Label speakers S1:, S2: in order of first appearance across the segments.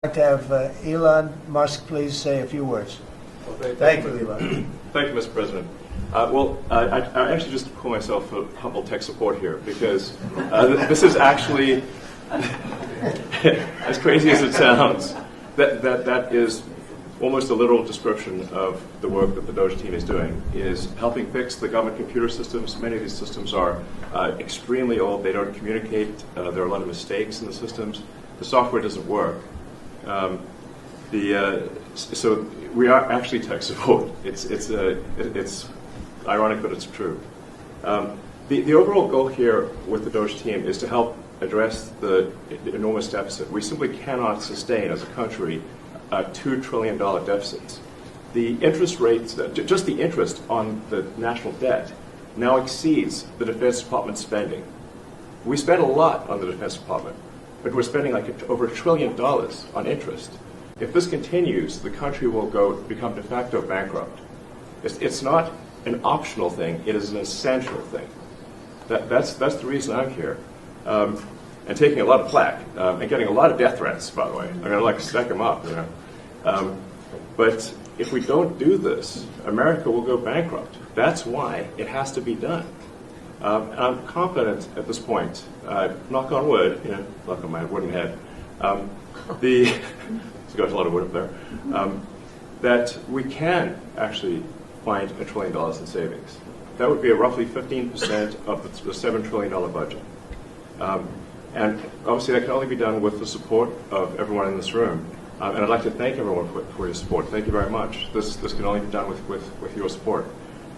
S1: I'd like to have Elon Musk please say a few words.
S2: Well,
S1: Thank you, Elon.
S2: Thank you, Mr. President. I actually just call myself a humble tech support here because this is actually, as crazy as it sounds, that is almost a literal description of the work that the DOGE team is doing, is helping fix the government computer systems. Many of these systems are extremely old. They don't communicate. There are a lot of mistakes in the systems. The software doesn't work. So we are actually tech support. It's ironic, but it's true. The overall goal here with the DOGE team is to help address the enormous deficit. We simply cannot sustain as a country $2 trillion deficits. The interest rates, just the interest on the national debt, now exceeds the Defense Department spending. We spend a lot on the Defense Department, but we're spending over $1 trillion on interest. If this continues, the country will become de facto bankrupt. It's not an optional thing; it is an essential thing. That's the reason I'm here, and taking a lot of flack and getting a lot of death threats. By the way, I'm going to stack them up, you know. But if we don't do this, America will go bankrupt. That's why it has to be done. And I'm confident at this point, knock on wood, you know, knock on my wooden head, there's got a lot of wood up there, that we can actually find $1 trillion in savings. That would be roughly 15% of the $7 trillion budget. And obviously that can only be done with the support of everyone in this room. And I'd like to thank everyone for your support. Thank you very much. This can only be done with your support.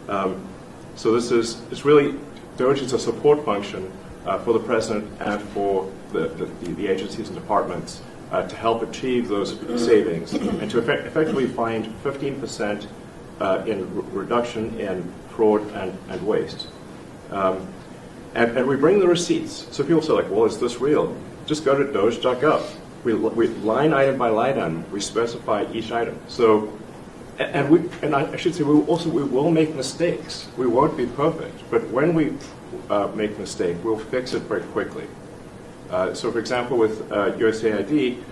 S2: So it's really, DOGE is a support function for the President and for the agencies and departments to help achieve those savings and to effectively find 15% in reduction in fraud and waste. And we bring the receipts. So people say, like, well, is this real? Just go to doge.gov. We line item by line item, we specify each item. So, and I should say, we will make mistakes. We won't be perfect, but when we make a mistake, we'll fix it very quickly. So, for example, with USAID,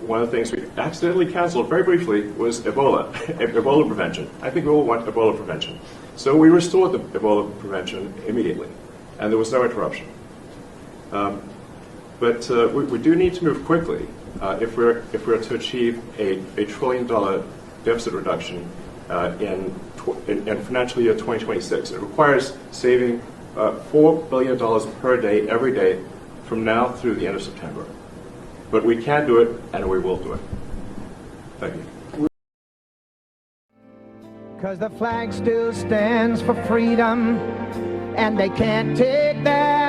S2: one of the things we accidentally canceled very briefly was Ebola, Ebola prevention. I think we all want Ebola prevention. So we restored the Ebola prevention immediately, and there was no interruption. But we do need to move quickly if we're to achieve a $1 trillion deficit reduction in financial year 2026. It requires saving $4 billion per day, every day, from now through the end of September. But we can do it, and we will do it. Thank you.
S3: Because the flag still stands for freedom, and they can't take that